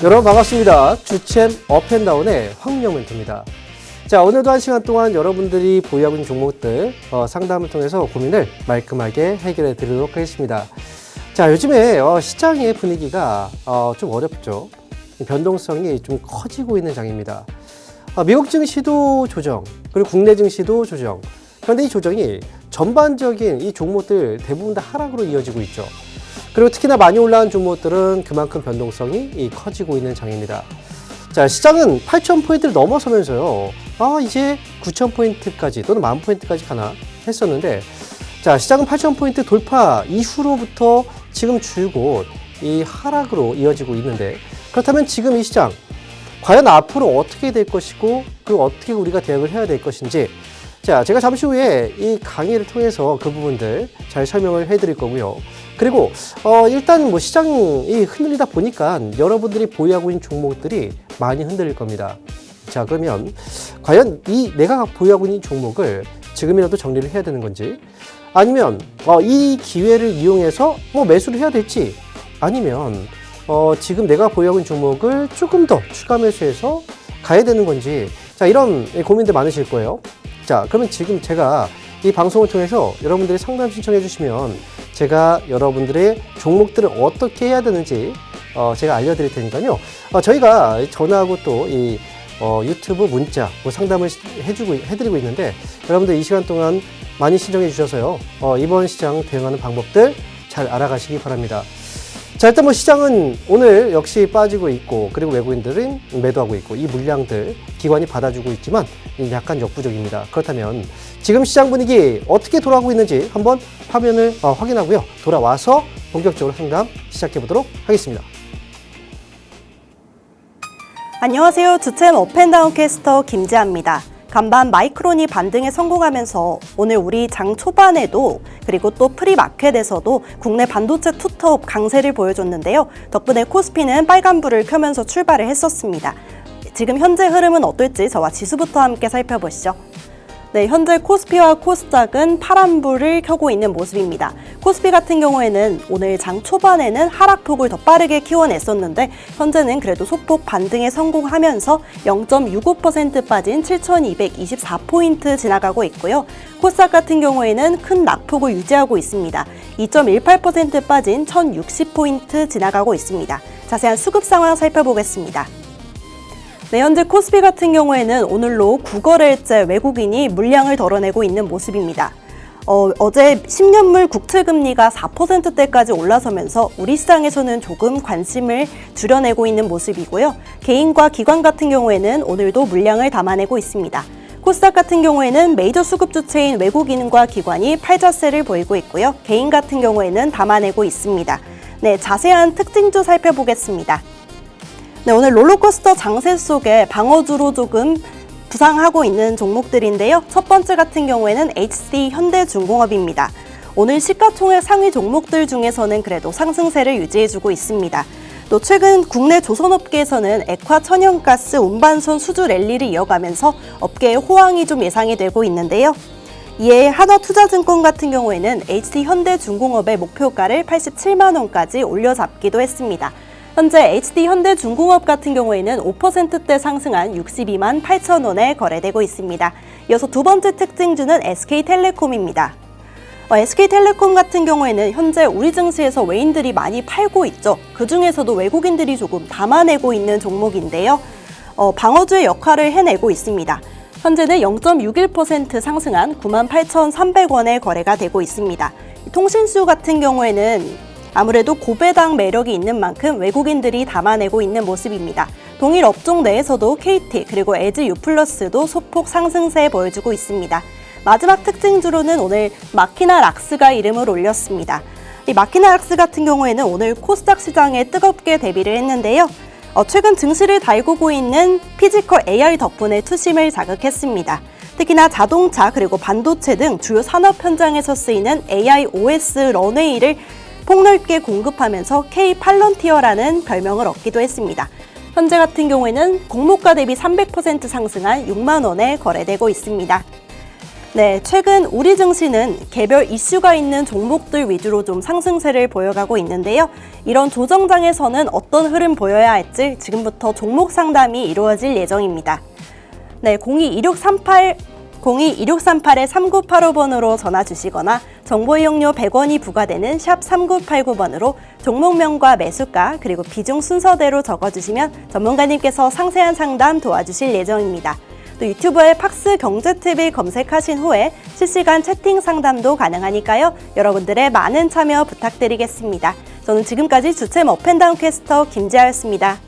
여러분 반갑습니다. 주챔 업앤다운의 황영멘토입니다. 자, 오늘도 한 시간 동안 여러분들이 보유하고 있는 종목들 상담을 통해서 고민을 말끔하게 해결해 드리도록 하겠습니다. 자, 요즘에 시장의 분위기가 좀 어렵죠. 변동성이 좀 커지고 있는 장입니다. 미국 증시도 조정, 그리고 국내 증시도 조정. 그런데 이 조정이 전반적인 이 종목들 대부분 다 하락으로 이어지고 있죠. 그리고 특히나 많이 올라간 종목들은 그만큼 변동성이 커지고 있는 장입니다. 자, 시장은 8,000포인트를 넘어서면서요. 이제 9,000포인트까지 또는 10,000포인트까지 가나 했었는데, 자, 시장은 8,000포인트 돌파 이후로부터 지금 줄곧 이 하락으로 이어지고 있는데, 그렇다면 지금 이 시장 과연 앞으로 어떻게 될 것이고, 그리고 어떻게 우리가 대응을 해야 될 것인지, 자, 제가 잠시 후에 이 강의를 통해서 그 부분들 잘 설명을 해드릴 거고요. 그리고 일단 뭐 시장이 흔들리다 보니까 여러분들이 보유하고 있는 종목들이 많이 흔들릴 겁니다. 자, 그러면 과연 내가 보유하고 있는 종목을 지금이라도 정리를 해야 되는 건지, 아니면 이 기회를 이용해서 매수를 해야 될지, 아니면 지금 내가 보유하고 있는 종목을 조금 더 추가 매수해서 가야 되는 건지, 자, 이런 고민들 많으실 거예요. 자, 그러면 지금 제가 이 방송을 통해서 여러분들이 상담 신청해 주시면 제가 여러분들의 종목들을 어떻게 해야 되는지 제가 알려드릴 테니까요. 저희가 전화하고 또 이 유튜브 문자 상담을 해드리고 있는데, 여러분들 이 시간 동안 많이 신청해 주셔서요. 이번 시장 대응하는 방법들 잘 알아가시기 바랍니다. 자, 일단 시장은 오늘 역시 빠지고 있고, 그리고 외국인들은 매도하고 있고, 이 물량들 기관이 받아주고 있지만 약간 역부족입니다. 그렇다면 지금 시장 분위기 어떻게 돌아가고 있는지 한번 화면을 확인하고요. 돌아와서 본격적으로 상담 시작해 보도록 하겠습니다. 안녕하세요. 주챔 업앤다운 캐스터 김지아입니다. 간밤 마이크론이 반등에 성공하면서 오늘 우리 장 초반에도, 그리고 또 프리마켓에서도 국내 반도체 투톱 강세를 보여줬는데요. 덕분에 코스피는 빨간불을 켜면서 출발을 했었습니다. 지금 현재 흐름은 어떨지 저와 지수부터 함께 살펴보시죠. 네, 현재 코스피와 코스닥은 파란불을 켜고 있는 모습입니다. 코스피 같은 경우에는 오늘 장 초반에는 하락폭을 더 빠르게 키워냈었는데, 현재는 그래도 소폭 반등에 성공하면서 0.65% 빠진 7,224포인트 지나가고 있고요. 코스닥 같은 경우에는 큰 낙폭을 유지하고 있습니다. 2.18% 빠진 1,060포인트 지나가고 있습니다. 자세한 수급 상황 살펴보겠습니다. 네, 현재 코스피 같은 경우에는 오늘로 9거래일째 외국인이 물량을 덜어내고 있는 모습입니다. 어제 10년물 국채금리가 4%대까지 올라서면서 우리 시장에서는 조금 관심을 줄여내고 있는 모습이고요. 개인과 기관 같은 경우에는 오늘도 물량을 담아내고 있습니다. 코스닥 같은 경우에는 메이저 수급 주체인 외국인과 기관이 팔자세를 보이고 있고요. 개인 같은 경우에는 담아내고 있습니다. 네, 자세한 특징주 살펴보겠습니다. 네, 오늘 롤러코스터 장세 속에 방어주로 조금 부상하고 있는 종목들인데요. 첫 번째 같은 경우에는 HD 현대중공업입니다. 오늘 시가총액 상위 종목들 중에서는 그래도 상승세를 유지해주고 있습니다. 또 최근 국내 조선업계에서는 액화 천연가스 운반선 수주 랠리를 이어가면서 업계의 호황이 좀 예상이 되고 있는데요. 이에 하나투자증권 같은 경우에는 HD 현대중공업의 목표가를 87만 원까지 올려잡기도 했습니다. 현재 HD 현대중공업 같은 경우에는 5%대 상승한 62만 8천 원에 거래되고 있습니다. 이어서 두 번째 특징주는 SK텔레콤입니다. SK텔레콤 같은 경우에는 현재 우리 증시에서 외인들이 많이 팔고 있죠. 그 중에서도 외국인들이 조금 담아내고 있는 종목인데요. 방어주의 역할을 해내고 있습니다. 현재는 0.61% 상승한 98,300원에 거래가 되고 있습니다. 통신수 같은 경우에는 아무래도 고배당 매력이 있는 만큼 외국인들이 담아내고 있는 모습입니다. 동일 업종 내에서도 KT 그리고 LG U+도 소폭 상승세 보여주고 있습니다. 마지막 특징주로는 오늘 마키나 락스가 이름을 올렸습니다. 이 마키나 락스 같은 경우에는 오늘 코스닥 시장에 뜨겁게 데뷔를 했는데요. 최근 증시를 달구고 있는 피지컬 AI 덕분에 투심을 자극했습니다. 특히나 자동차 그리고 반도체 등 주요 산업 현장에서 쓰이는 AI OS 런웨이를 폭넓게 공급하면서 K 팔런티어라는 별명을 얻기도 했습니다. 현재 같은 경우에는 공모가 대비 300% 상승한 6만 원에 거래되고 있습니다. 네, 최근 우리 증시는 개별 이슈가 있는 종목들 위주로 좀 상승세를 보여가고 있는데요. 이런 조정장에서는 어떤 흐름 보여야 할지 지금부터 종목 상담이 이루어질 예정입니다. 네, 02-2638-3985번으로 전화 주시거나 정보 이용료 100원이 부과되는 샵 3989번으로 종목명과 매수가 그리고 비중 순서대로 적어주시면 전문가님께서 상세한 상담 도와주실 예정입니다. 또 유튜브에 팍스 경제TV 검색하신 후에 실시간 채팅 상담도 가능하니까요. 여러분들의 많은 참여 부탁드리겠습니다. 저는 지금까지 주챔 업앤다운 캐스터 김지아였습니다.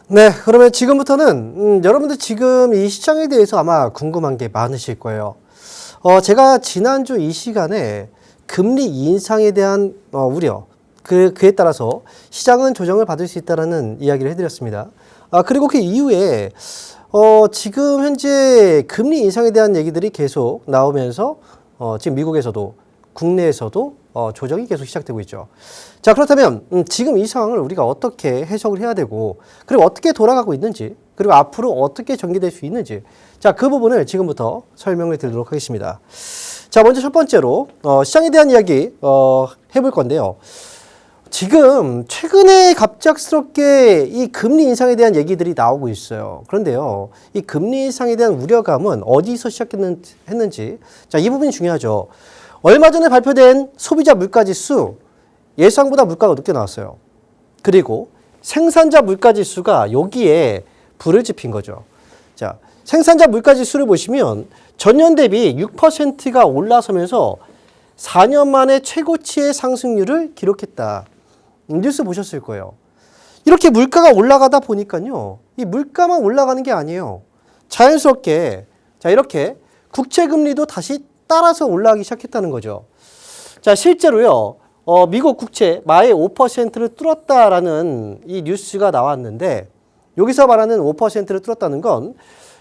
네, 그러면 지금부터는 여러분들 지금 이 시장에 대해서 아마 궁금한 게 많으실 거예요. 제가 지난주 이 시간에 금리 인상에 대한 우려, 그에 따라서 시장은 조정을 받을 수 있다는 이야기를 해드렸습니다. 그리고 그 이후에 지금 현재 금리 인상에 대한 얘기들이 계속 나오면서 지금 미국에서도 국내에서도 조정이 계속 시작되고 있죠. 자, 그렇다면 지금 이 상황을 우리가 어떻게 해석을 해야 되고 그리고 어떻게 돌아가고 있는지 그리고 앞으로 어떻게 전개될 수 있는지 자, 그 부분을 지금부터 설명을 드리도록 하겠습니다. 자, 먼저 첫 번째로 시장에 대한 이야기 해볼 건데요. 지금 최근에 갑작스럽게 이 금리 인상에 대한 얘기들이 나오고 있어요. 그런데요, 이 금리 인상에 대한 우려감은 어디서 시작했는지 자, 이 부분이 중요하죠. 얼마 전에 발표된 소비자 물가지수 예상보다 물가가 높게 나왔어요. 그리고 생산자 물가지수가 여기에 불을 지핀 거죠. 자, 생산자 물가지수를 보시면 전년 대비 6%가 올라서면서 4년 만에 최고치의 상승률을 기록했다. 뉴스 보셨을 거예요. 이렇게 물가가 올라가다 보니까요, 이 물가만 올라가는 게 아니에요. 자연스럽게 자, 이렇게 국채 금리도 다시 따라서 올라가기 시작했다는 거죠. 자, 실제로요, 미국 국채 마의 5%를 뚫었다라는 이 뉴스가 나왔는데, 여기서 말하는 5%를 뚫었다는 건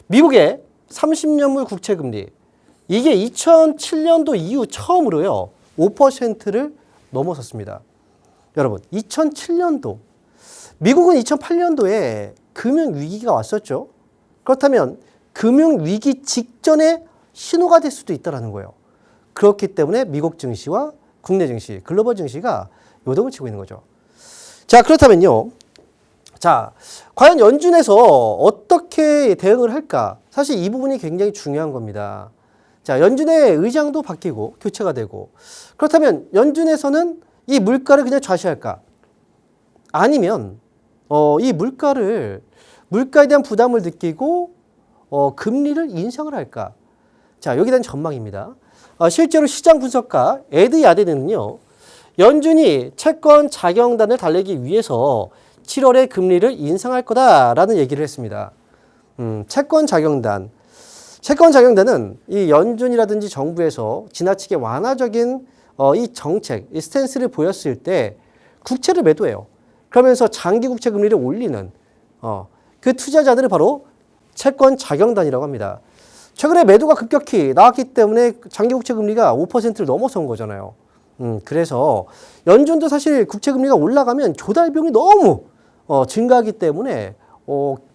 미국의 30년물 국채 금리, 이게 2007년도 이후 처음으로요, 5%를 넘어섰습니다. 여러분, 2007년도, 미국은 2008년도에 금융위기가 왔었죠. 그렇다면 금융위기 직전에 신호가 될 수도 있다는 거예요. 그렇기 때문에 미국 증시와 국내 증시, 글로벌 증시가 요동을 치고 있는 거죠. 자, 그렇다면요. 자, 과연 연준에서 어떻게 대응을 할까? 사실 이 부분이 굉장히 중요한 겁니다. 자, 연준의 의장도 바뀌고 교체가 되고, 그렇다면 연준에서는 이 물가를 그냥 좌시할까? 아니면 이 물가에 대한 부담을 느끼고 금리를 인상을 할까? 자, 여기에 대한 전망입니다. 실제로 시장 분석가 에드 야데는요, 연준이 채권 자경단을 달래기 위해서 7월에 금리를 인상할 거다라는 얘기를 했습니다. 채권 자경단. 채권 작용되는 이 연준이라든지 정부에서 지나치게 완화적인 이 정책, 이 스탠스를 보였을 때 국채를 매도해요. 그러면서 장기 국채 금리를 올리는 그 투자자들을 바로 채권 작용단이라고 합니다. 최근에 매도가 급격히 나왔기 때문에 장기 국채 금리가 5%를 넘어선 거잖아요. 그래서 연준도 사실 국채 금리가 올라가면 조달 비용이 너무 증가하기 때문에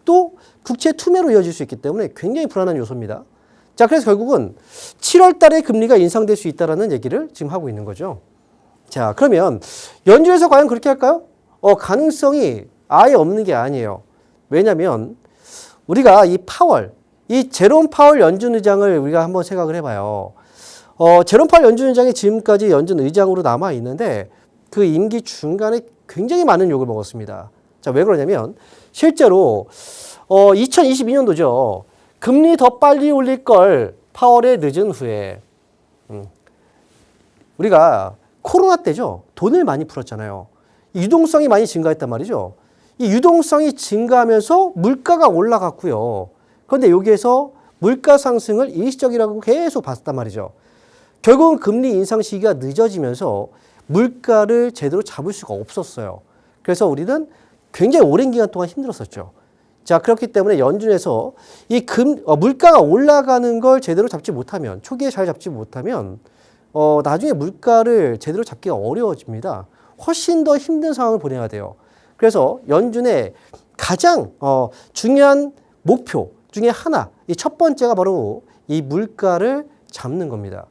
또 국채 투매로 이어질 수 있기 때문에 굉장히 불안한 요소입니다. 자, 그래서 결국은 7월 달에 금리가 인상될 수 있다는 얘기를 지금 하고 있는 거죠. 자, 그러면 연준에서 과연 그렇게 할까요? 가능성이 아예 없는 게 아니에요. 왜냐하면 우리가 이 제롬 파월 연준 의장을 우리가 한번 생각을 해봐요. 제롬 파월 연준 의장이 지금까지 연준 의장으로 남아 있는데 그 임기 중간에 굉장히 많은 욕을 먹었습니다. 자, 왜 그러냐면 실제로 2022년도죠. 금리 더 빨리 올릴 걸 파월의 늦은 후에 우리가 코로나 때죠. 돈을 많이 풀었잖아요. 유동성이 많이 증가했단 말이죠. 이 유동성이 증가하면서 물가가 올라갔고요. 그런데 여기에서 물가 상승을 일시적이라고 계속 봤단 말이죠. 결국은 금리 인상 시기가 늦어지면서 물가를 제대로 잡을 수가 없었어요. 그래서 우리는 굉장히 오랜 기간 동안 힘들었었죠. 자, 그렇기 때문에 연준에서 이 물가가 올라가는 걸 제대로 잡지 못하면, 초기에 잘 잡지 못하면, 나중에 물가를 제대로 잡기가 어려워집니다. 훨씬 더 힘든 상황을 보내야 돼요. 그래서 연준의 가장 중요한 목표 중에 하나, 이 첫 번째가 바로 이 물가를 잡는 겁니다.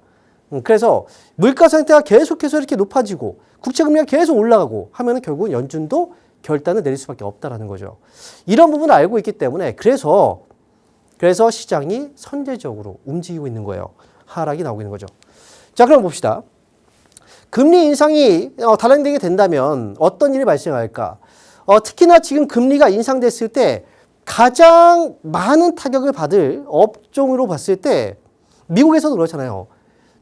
그래서 물가 상태가 계속해서 이렇게 높아지고 국채금리가 계속 올라가고 하면 결국은 연준도 결단을 내릴 수밖에 없다라는 거죠. 이런 부분을 알고 있기 때문에 그래서 시장이 선제적으로 움직이고 있는 거예요. 하락이 나오고 있는 거죠. 자, 그럼 봅시다. 금리 인상이 단행되게 된다면 어떤 일이 발생할까? 특히나 지금 금리가 인상됐을 때 가장 많은 타격을 받을 업종으로 봤을 때 미국에서도 그렇잖아요.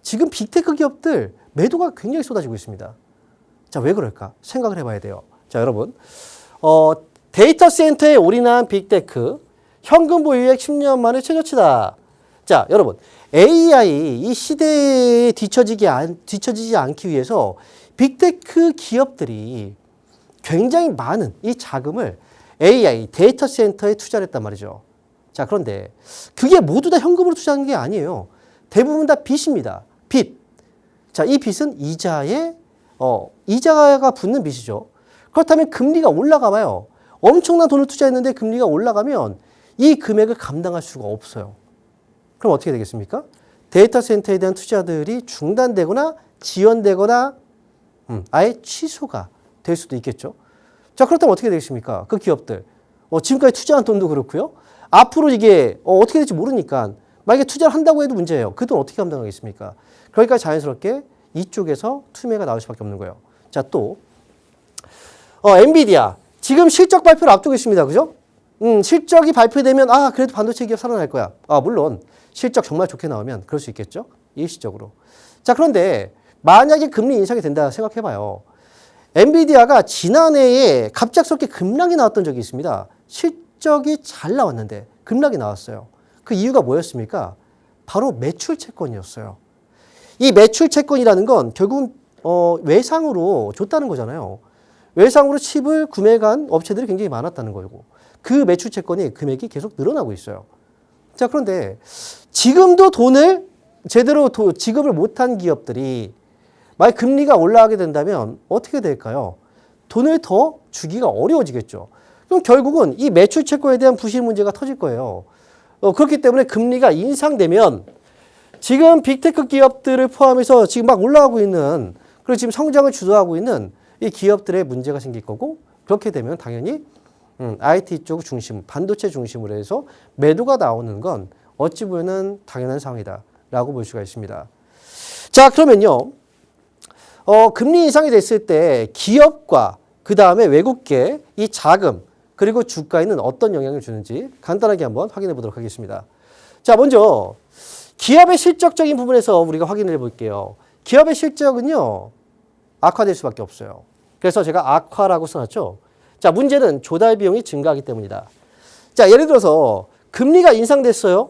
지금 빅테크 기업들 매도가 굉장히 쏟아지고 있습니다. 자, 왜 그럴까? 생각을 해봐야 돼요. 자, 여러분. 데이터 센터에 올인한 빅테크, 현금 보유액 10년 만에 최저치다. 자, 여러분. AI 이 시대에 뒤처지지 않기 위해서 빅테크 기업들이 굉장히 많은 이 자금을 AI 데이터 센터에 투자를 했단 말이죠. 자, 그런데 그게 모두 다 현금으로 투자하는 게 아니에요. 대부분 다 빚입니다. 빚. 자, 이 빚은 이자가 붙는 빚이죠. 그렇다면 금리가 올라가 봐요. 엄청난 돈을 투자했는데 금리가 올라가면 이 금액을 감당할 수가 없어요. 그럼 어떻게 되겠습니까? 데이터 센터에 대한 투자들이 중단되거나 지연되거나 아예 취소가 될 수도 있겠죠. 자, 그렇다면 어떻게 되겠습니까? 그 기업들. 지금까지 투자한 돈도 그렇고요. 앞으로 이게 어떻게 될지 모르니까 만약에 투자를 한다고 해도 문제예요. 그 돈 어떻게 감당하겠습니까? 그러니까 자연스럽게 이쪽에서 투매가 나올 수밖에 없는 거예요. 자, 또 엔비디아. 지금 실적 발표를 앞두고 있습니다. 그죠? 실적이 발표되면 그래도 반도체 기업 살아날 거야. 물론 실적 정말 좋게 나오면 그럴 수 있겠죠. 일시적으로. 자, 그런데 만약에 금리 인상이 된다 생각해봐요. 엔비디아가 지난해에 갑작스럽게 급락이 나왔던 적이 있습니다. 실적이 잘 나왔는데 급락이 나왔어요. 그 이유가 뭐였습니까? 바로 매출 채권이었어요. 이 매출 채권이라는 건 결국은 외상으로 줬다는 거잖아요. 외상으로 칩을 구매한 업체들이 굉장히 많았다는 거고 그 매출 채권이 금액이 계속 늘어나고 있어요. 자, 그런데 지금도 돈을 제대로 지급을 못한 기업들이 만약 금리가 올라가게 된다면 어떻게 될까요? 돈을 더 주기가 어려워지겠죠. 그럼 결국은 이 매출 채권에 대한 부실 문제가 터질 거예요. 그렇기 때문에 금리가 인상되면 지금 빅테크 기업들을 포함해서 지금 막 올라가고 있는 그리고 지금 성장을 주도하고 있는 이 기업들의 문제가 생길 거고 그렇게 되면 당연히 IT 쪽 중심, 반도체 중심으로 해서 매도가 나오는 건 어찌 보면 당연한 상황이다라고 볼 수가 있습니다. 자, 그러면요. 금리 인상이 됐을 때 기업과 그 다음에 외국계 이 자금 그리고 주가에는 어떤 영향을 주는지 간단하게 한번 확인해 보도록 하겠습니다. 자, 먼저 기업의 실적적인 부분에서 우리가 확인을 해 볼게요. 기업의 실적은요. 악화될 수밖에 없어요. 그래서 제가 악화라고 써놨죠. 자, 문제는 조달 비용이 증가하기 때문이다. 자, 예를 들어서 금리가 인상됐어요.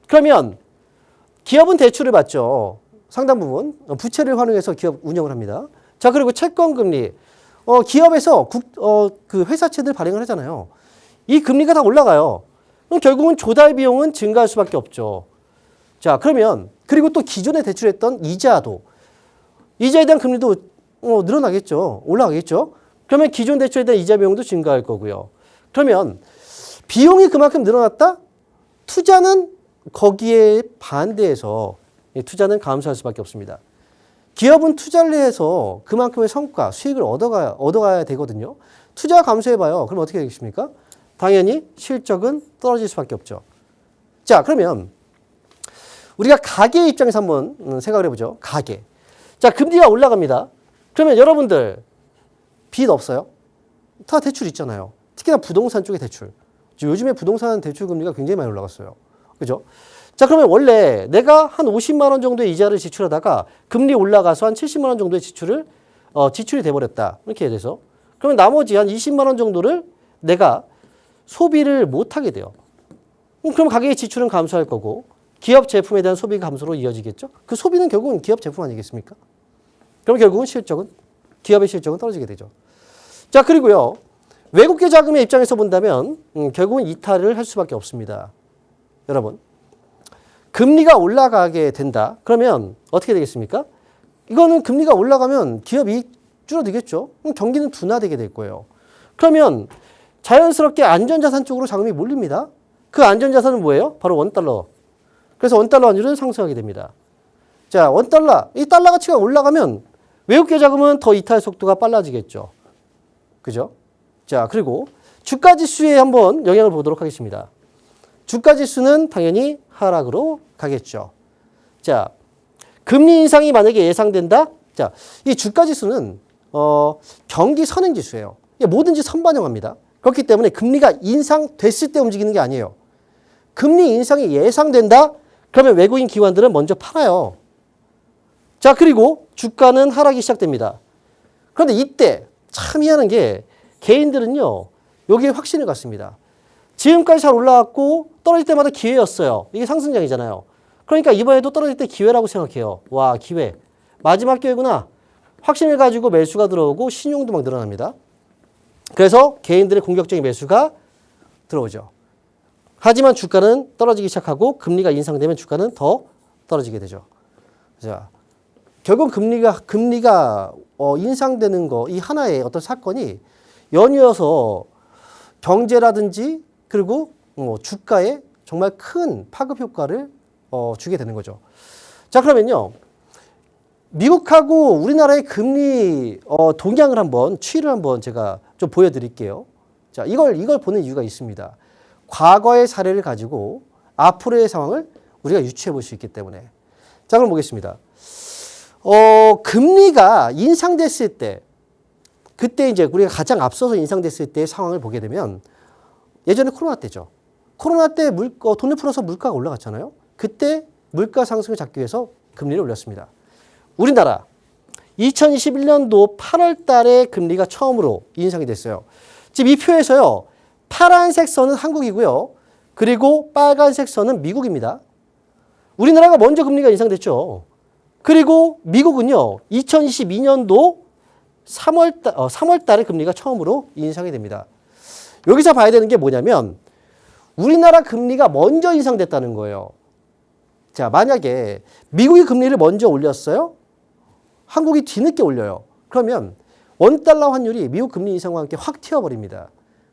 그러면 기업은 대출을 받죠. 상당 부분 부채를 활용해서 기업 운영을 합니다. 자, 그리고 채권 금리. 기업에서 그 회사채들 발행을 하잖아요. 이 금리가 다 올라가요. 그럼 결국은 조달 비용은 증가할 수밖에 없죠. 자, 그러면 그리고 또 기존에 대출했던 이자에 대한 금리도 늘어나겠죠. 올라가겠죠. 그러면 기존 대출에 대한 이자 비용도 증가할 거고요. 그러면 비용이 그만큼 늘어났다? 투자는 거기에 반대해서 투자는 감소할 수밖에 없습니다. 기업은 투자를 해서 그만큼의 성과, 수익을 얻어가야 되거든요. 투자가 감소해봐요. 그럼 어떻게 되겠습니까? 당연히 실적은 떨어질 수밖에 없죠. 자, 그러면 우리가 가계 입장에서 한번 생각을 해보죠. 가계. 자, 금리가 올라갑니다. 그러면 여러분들 빚 없어요? 다 대출 있잖아요. 특히나 부동산 쪽의 대출. 요즘에 부동산 대출 금리가 굉장히 많이 올라갔어요. 그죠? 자, 그러면 원래 내가 한 50만 원 정도의 이자를 지출하다가 금리 올라가서 한 70만 원 정도의 지출이 돼버렸다. 이렇게 돼서. 그러면 나머지 한 20만 원 정도를 내가 소비를 못하게 돼요. 그럼 가계의 지출은 감소할 거고 기업 제품에 대한 소비 감소로 이어지겠죠. 그 소비는 결국은 기업 제품 아니겠습니까? 그럼 결국은 기업의 실적은 떨어지게 되죠. 자, 그리고요. 외국계 자금의 입장에서 본다면 결국은 이탈을 할 수밖에 없습니다. 여러분. 금리가 올라가게 된다. 그러면 어떻게 되겠습니까? 이거는 금리가 올라가면 기업 이익 줄어들겠죠. 그럼 경기는 둔화되게 될 거예요. 그러면 자연스럽게 안전자산 쪽으로 자금이 몰립니다. 그 안전자산은 뭐예요? 바로 원달러. 그래서 원달러 환율은 상승하게 됩니다. 자, 원달러. 이 달러 가치가 올라가면 외국계 자금은 더 이탈 속도가 빨라지겠죠. 그죠? 자, 그리고 주가 지수에 한번 영향을 보도록 하겠습니다. 주가 지수는 당연히 하락으로 가겠죠. 자, 금리 인상이 만약에 예상된다? 자, 이 주가 지수는 경기 선행 지수예요. 뭐든지 선반영합니다. 그렇기 때문에 금리가 인상됐을 때 움직이는 게 아니에요. 금리 인상이 예상된다? 그러면 외국인 기관들은 먼저 팔아요. 자, 그리고 주가는 하락이 시작됩니다. 그런데 이때 참 희한한 게 개인들은요, 여기에 확신을 갖습니다. 지금까지 잘 올라왔고 떨어질 때마다 기회였어요. 이게 상승장이잖아요. 그러니까 이번에도 떨어질 때 기회라고 생각해요. 와, 기회. 마지막 기회구나. 확신을 가지고 매수가 들어오고 신용도 막 늘어납니다. 그래서 개인들의 공격적인 매수가 들어오죠. 하지만 주가는 떨어지기 시작하고 금리가 인상되면 주가는 더 떨어지게 되죠. 자, 결국 금리가 인상되는 거, 이 하나의 어떤 사건이 연이어서 경제라든지 그리고 주가에 정말 큰 파급 효과를 주게 되는 거죠. 자, 그러면요. 미국하고 우리나라의 금리 동향을 한번 추이를 한번 제가 좀 보여드릴게요. 자, 이걸 보는 이유가 있습니다. 과거의 사례를 가지고 앞으로의 상황을 우리가 유추해 볼 수 있기 때문에. 자, 그럼 보겠습니다. 금리가 인상됐을 때, 그때 이제 우리가 가장 앞서서 인상됐을 때의 상황을 보게 되면 예전에 코로나 때죠. 코로나 때 돈을 풀어서 물가가 올라갔잖아요. 그때 물가 상승을 잡기 위해서 금리를 올렸습니다. 우리나라 2021년도 8월 달에 금리가 처음으로 인상이 됐어요. 지금 이 표에서요. 파란색 선은 한국이고요. 그리고 빨간색 선은 미국입니다. 우리나라가 먼저 금리가 인상됐죠. 그리고 미국은요. 2022년도 3월 달에 금리가 처음으로 인상이 됩니다. 여기서 봐야 되는 게 뭐냐면 우리나라 금리가 먼저 인상됐다는 거예요. 자, 만약에 미국이 금리를 먼저 올렸어요. 한국이 뒤늦게 올려요. 그러면 원달러 환율이 미국 금리 인상과 함께 확 튀어버립니다.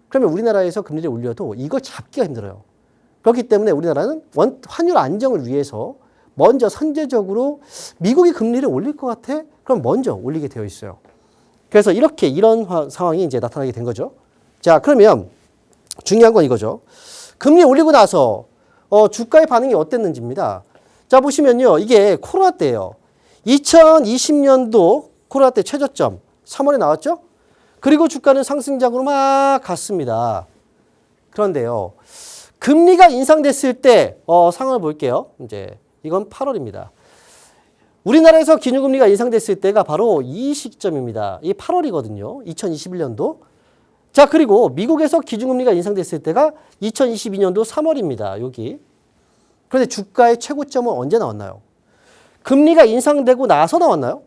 그러면 우리나라에서 금리를 올려도 이걸 잡기가 힘들어요. 그렇기 때문에 우리나라는 환율 안정을 위해서 먼저 선제적으로 미국이 금리를 올릴 것 같아? 그럼 먼저 올리게 되어 있어요. 그래서 이런 상황이 이제 나타나게 된 거죠. 자, 그러면 중요한 건 이거죠. 금리 올리고 나서 주가의 반응이 어땠는지입니다. 자, 보시면요. 이게 코로나 때예요. 2020년도 코로나 때 최저점 3월에 나왔죠? 그리고 주가는 상승장으로 막 갔습니다. 그런데요. 금리가 인상됐을 때 상황을 볼게요. 이제 이건 8월입니다. 우리나라에서 기준금리가 인상됐을 때가 바로 이 시점입니다. 이 8월이거든요. 2021년도. 자, 그리고 미국에서 기준금리가 인상됐을 때가 2022년도 3월입니다. 여기. 그런데 주가의 최고점은 언제 나왔나요? 금리가 인상되고 나서 나왔나요?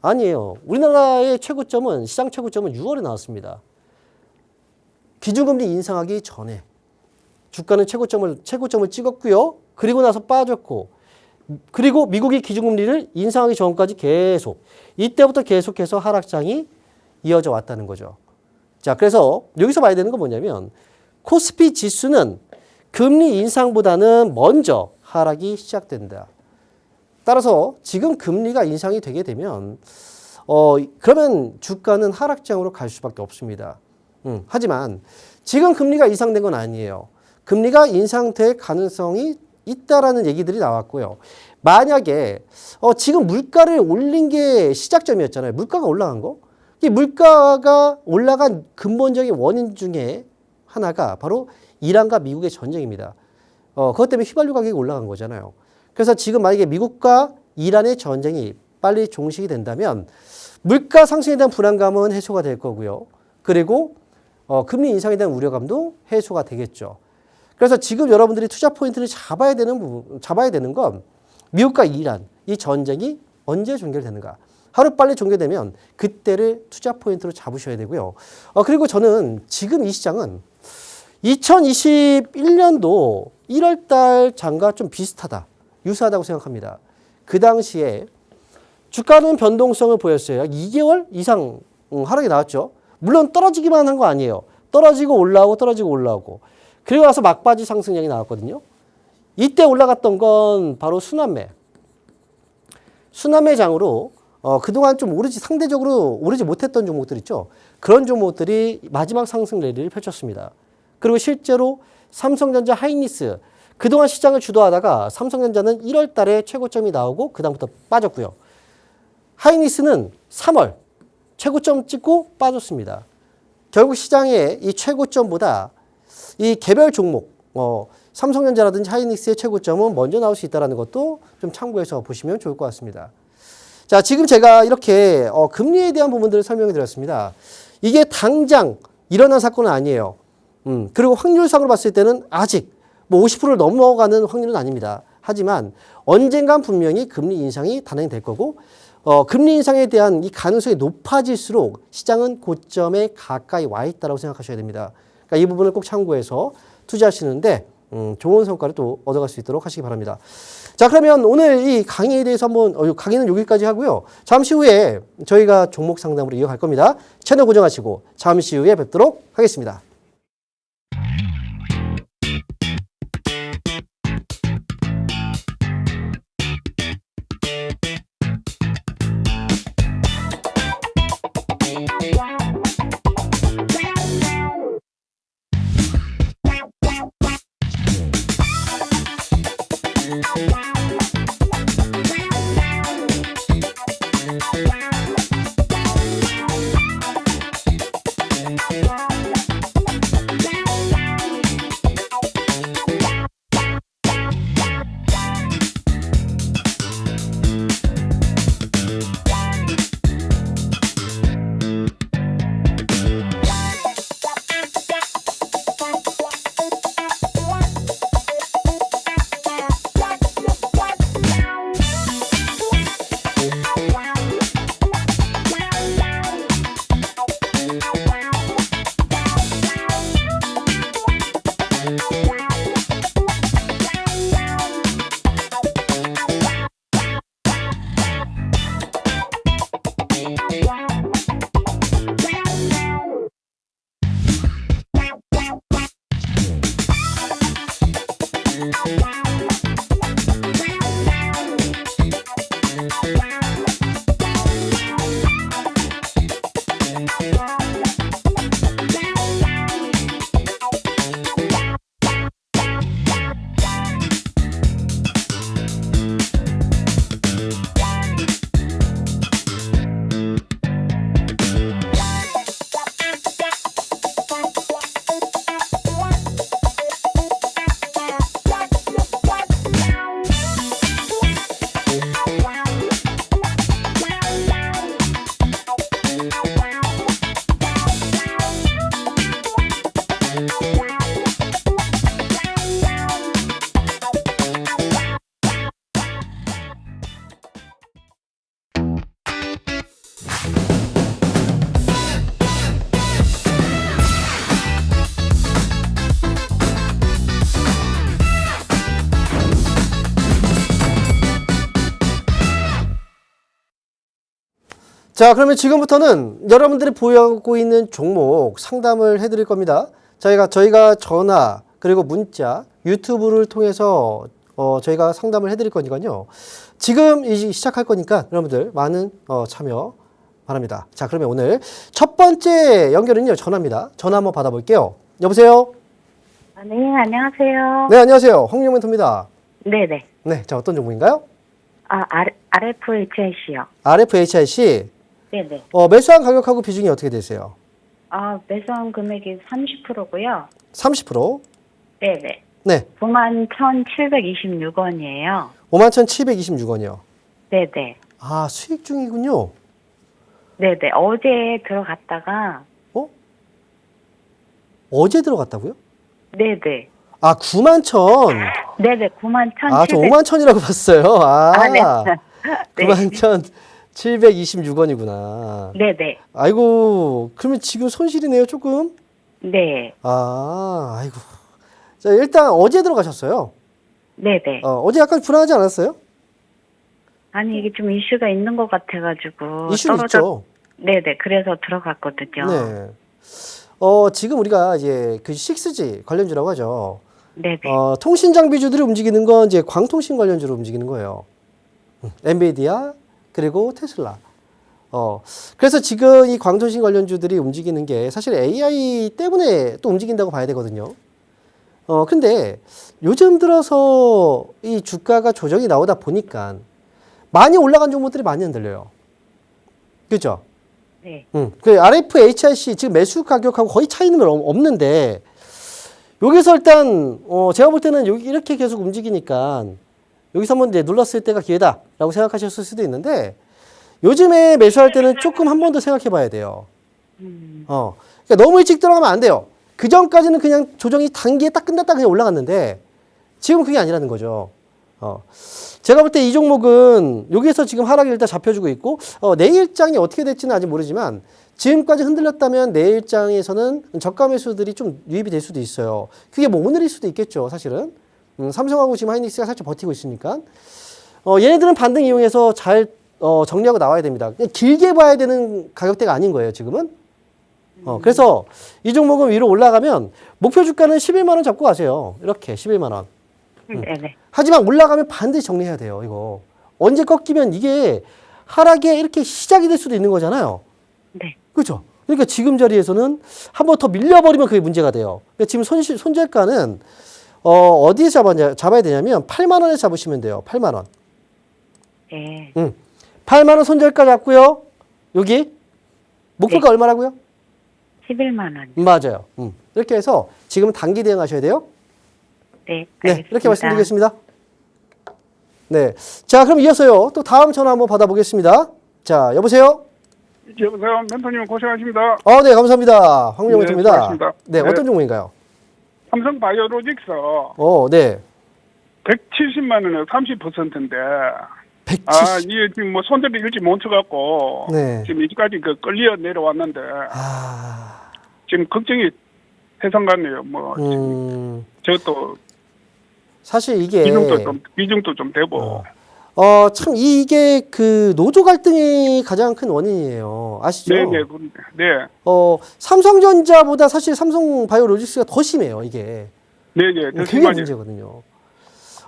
아니에요. 우리나라의 최고점은, 시장 최고점은 6월에 나왔습니다. 기준금리 인상하기 전에 주가는 최고점을 찍었고요. 그리고 나서 빠졌고, 그리고 미국이 기준금리를 인상하기 전까지 계속, 이때부터 계속해서 하락장이 이어져 왔다는 거죠. 자, 그래서 여기서 봐야 되는 건 뭐냐면, 코스피 지수는 금리 인상보다는 먼저 하락이 시작된다. 따라서 지금 금리가 인상이 되게 되면 그러면 주가는 하락장으로 갈 수밖에 없습니다. 하지만 지금 금리가 인상된 건 아니에요. 금리가 인상될 가능성이 있다라는 얘기들이 나왔고요. 만약에 지금 물가를 올린 게 시작점이었잖아요. 물가가 올라간 거. 이 물가가 올라간 근본적인 원인 중에 하나가 바로 이란과 미국의 전쟁입니다. 그것 때문에 휘발유 가격이 올라간 거잖아요. 그래서 지금 만약에 미국과 이란의 전쟁이 빨리 종식이 된다면 물가 상승에 대한 불안감은 해소가 될 거고요. 그리고 금리 인상에 대한 우려감도 해소가 되겠죠. 그래서 지금 여러분들이 투자 포인트를 잡아야 되는 건 미국과 이란 이 전쟁이 언제 종결되는가. 하루빨리 종결되면 그때를 투자 포인트로 잡으셔야 되고요. 그리고 저는 지금 이 시장은 2021년도 1월 달 장과 좀 비슷하다. 유사하다고 생각합니다. 그 당시에 주가는 변동성을 보였어요. 약 2개월 이상 하락이 나왔죠. 물론 떨어지기만 한 거 아니에요. 떨어지고 올라오고 떨어지고 올라오고. 그리고 나서 막바지 상승량이 나왔거든요. 이때 올라갔던 건 바로 순환매. 순환매 장으로 그동안 좀 상대적으로 오르지 못했던 종목들 있죠. 그런 종목들이 마지막 상승 랠리를 펼쳤습니다. 그리고 실제로 삼성전자, 하이닉스 그동안 시장을 주도하다가 삼성전자는 1월 달에 최고점이 나오고 그다음부터 빠졌고요. 하이닉스는 3월 최고점 찍고 빠졌습니다. 결국 시장의 이 최고점보다 이 개별 종목, 삼성전자라든지 하이닉스의 최고점은 먼저 나올 수 있다는 것도 좀 참고해서 보시면 좋을 것 같습니다. 자, 지금 제가 이렇게 금리에 대한 부분들을 설명해 드렸습니다. 이게 당장 일어난 사건은 아니에요. 그리고 확률상으로 봤을 때는 아직 50%를 넘어가는 확률은 아닙니다. 하지만 언젠간 분명히 금리 인상이 단행될 거고 금리 인상에 대한 이 가능성이 높아질수록 시장은 고점에 가까이 와 있다고 생각하셔야 됩니다. 그러니까 이 부분을 꼭 참고해서 투자하시는데 좋은 성과를 또 얻어갈 수 있도록 하시기 바랍니다. 자, 그러면 오늘 이 강의에 대해서 한번 강의는 여기까지 하고요. 잠시 후에 저희가 종목 상담으로 이어갈 겁니다. 채널 고정하시고 잠시 후에 뵙도록 하겠습니다. 자, 그러면 지금부터는 여러분들이 보유하고 있는 종목 상담을 해드릴 겁니다. 저희가 전화, 그리고 문자, 유튜브를 통해서 저희가 상담을 해드릴 거니까요. 지금 이제 시작할 거니까 여러분들 많은 참여 바랍니다. 자, 그러면 오늘 첫 번째 연결은요, 전화입니다. 전화 한번 받아볼게요. 여보세요? 네, 안녕하세요. 네, 안녕하세요. 황룡 멘토입니다. 네네. 네, 자, 어떤 종목인가요? RFHIC요. RFHIC. 네네. 매수한 가격하고 비중이 어떻게 되세요? 매수한 금액이 30%고요. 30%? 네네. 네. 91,726원이에요. 51,726원이요. 네네. 아, 수익 중이군요. 네네. 어제 들어갔다가, 어제 들어갔다고요? 네네. 아, 91,000. 네네. 91,700. 아, 저 51,000이라고 봤어요. 네. 네. 91,726원이구나. 네네. 아이고, 그러면 지금 손실이네요, 조금? 네. 아, 아이고. 자, 일단 어제 들어가셨어요. 네네. 어제 약간 불안하지 않았어요? 아니, 이게 좀 이슈가 있는 것 같아가지고. 이슈는 있죠. 네네. 그래서 들어갔거든요. 네. 지금 우리가 이제 그 6G 관련주라고 하죠. 네네. 통신 장비주들이 움직이는 건 이제 광통신 관련주로 움직이는 거예요. 엔비디아, 그리고 테슬라. 그래서 지금 이 광통신 관련주들이 움직이는 게 사실 AI 때문에 또 움직인다고 봐야 되거든요. 근데 요즘 들어서 이 주가가 조정이 나오다 보니까 많이 올라간 종목들이 많이 흔들려요. 그죠? 네. 그 RFHIC 지금 매수 가격하고 거의 차이는 없는데 여기서 일단 제가 볼 때는 여기 이렇게 계속 움직이니까 여기서 한번 이제 눌렀을 때가 기회다라고 생각하셨을 수도 있는데 요즘에 매수할 때는 조금 한 번 더 생각해 봐야 돼요. 그러니까 너무 일찍 들어가면 안 돼요. 그 전까지는 그냥 조정이 단기에 딱 끝났다 그냥 올라갔는데 지금 그게 아니라는 거죠. 제가 볼 때 이 종목은 여기에서 지금 하락이 일단 잡혀주고 있고 내일장이 어떻게 될지는 아직 모르지만 지금까지 흔들렸다면 내일장에서는 저가 매수들이 좀 유입이 될 수도 있어요. 그게 뭐 오늘일 수도 있겠죠, 사실은. 삼성하고 지금 하이닉스가 살짝 버티고 있으니까. 얘네들은 반등 이용해서 잘 정리하고 나와야 됩니다. 그냥 길게 봐야 되는 가격대가 아닌 거예요, 지금은. 그래서 이 종목은 위로 올라가면 목표 주가는 11만 원 잡고 가세요. 이렇게 11만 원. 네네. 하지만 올라가면 반드시 정리해야 돼요, 이거. 언제 꺾이면 이게 하락에 이렇게 시작이 될 수도 있는 거잖아요. 네. 그렇죠? 그러니까 지금 자리에서는 한 번 더 밀려버리면 그게 문제가 돼요. 그러니까 지금 손절가는 어디에 잡아야 되냐면 8만 원에 잡으시면 돼요. 8만 원. 네. 8만 원 손절가 잡고요. 여기 목표가 네. 얼마라고요? 11만 원. 맞아요. 이렇게 해서 지금 단기 대응하셔야 돼요. 네. 네, 알겠습니다. 이렇게 말씀드리겠습니다. 네. 자, 그럼 이어서요. 또 다음 전화 한번 받아보겠습니다. 자, 여보세요? 여보세요, 멘토님 고생하십니다. 네, 감사합니다. 황명호입니다. 고맙습니다. 네, 어떤 종목인가요? 삼성 바이오로직스 네. 170만 원에 30%인데, 170. 이게 지금 뭐 손절이 일찍 못 쳐갖고, 네. 지금 이까지 끌려 내려왔는데, 지금 걱정이 세상 같네요. 뭐, 저것도 사실 이게 비중도 좀 되고. 참 이게 그 노조 갈등이 가장 큰 원인이에요. 아시죠? 네네, 네. 삼성전자보다 사실 삼성 바이오로직스가 더 심해요, 이게. 네네, 더 굉장히 심하죠. 문제거든요.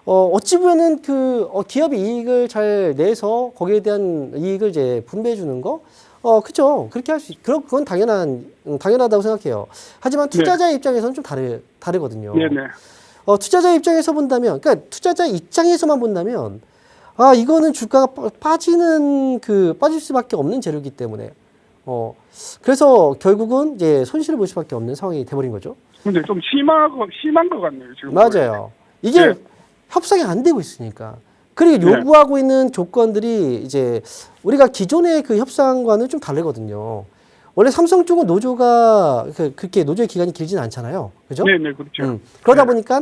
어찌 보면은 기업이 이익을 잘 내서 거기에 대한 이익을 이제 분배해 주는 거, 그죠. 그렇게 할 수, 그건 당연하다고 생각해요. 하지만 투자자의 입장에서는 좀 다르거든요. 네네. 투자자의 입장에서 본다면, 그러니까 투자자의 입장에서만 본다면, 이거는 주가가 빠질 수밖에 없는 재료이기 때문에, 그래서 결국은 이제 손실을 볼 수밖에 없는 상황이 돼버린 거죠. 근데 좀 심한 것 같네요, 지금. 맞아요. 이게 네. 협상이 안 되고 있으니까. 그리고 요구하고 있는 조건들이 이제 우리가 기존의 그 협상과는 좀 다르거든요. 원래 삼성 쪽은 노조가 그렇게 노조의 기간이 길지는 않잖아요. 그죠? 네네, 그렇죠. 그러다 보니까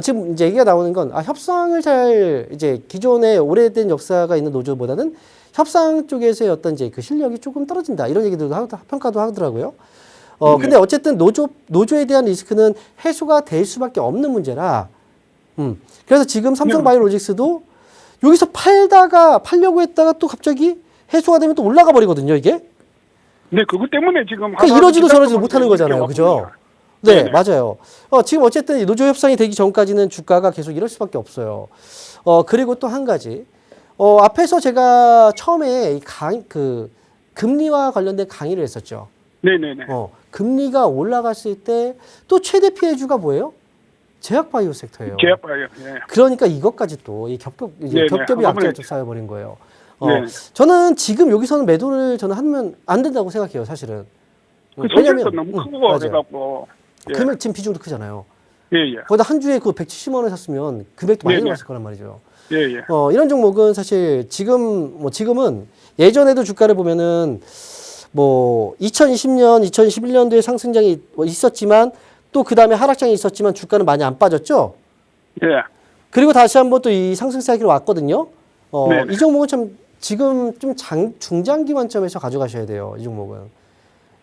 지금 이제 얘기가 나오는 건 협상을 잘 이제 기존의 오래된 역사가 있는 노조보다는 협상 쪽에서의 어떤 이제 그 실력이 조금 떨어진다. 이런 얘기들도 평가도 하더라고요. 근데 어쨌든 노조에 대한 리스크는 해소가 될 수밖에 없는 문제라. 그래서 지금 삼성바이오로직스도 여기서 팔려고 했다가 또 갑자기 해소가 되면 또 올라가 버리거든요, 이게. 네, 그것 때문에 지금 그 이러지도 저러지도 기다렸던 못하는 건데 거잖아요, 이렇게 그죠? 왔거든요. 네, 네네. 맞아요. 지금 어쨌든 이 노조 협상이 되기 전까지는 주가가 계속 이럴 수밖에 없어요. 그리고 또 한 가지. 앞에서 제가 처음에 금리와 관련된 강의를 했었죠. 네네네. 금리가 올라갔을 때 또 최대 피해주가 뭐예요? 제약바이오 섹터예요. 제약바이오. 네. 그러니까 이것까지 또 이 겹겹이 네네, 악재가 한꺼번에 좀 쌓여버린 거예요. 네. 저는 지금 여기서는 매도를 저는 하면 안 된다고 생각해요, 사실은. 그 소재도 너무 크고 맞아요. 그래갖고. 예. 금액 지금 비중도 크잖아요. 예, 예. 거기다 한 주에 그 170만 원에 샀으면 금액도 많이 네네. 올랐을 거란 말이죠. 예, 예. 이런 종목은 사실 지금은 예전에도 주가를 보면은 2020년, 2021년도에 상승장이 있었지만 또 그 다음에 하락장이 있었지만 주가는 많이 안 빠졌죠. 예. 그리고 다시 한번 또 이 상승 사이클로 왔거든요. 네네. 이 종목은 참 지금 좀 중장기 관점에서 가져가셔야 돼요. 이 종목은.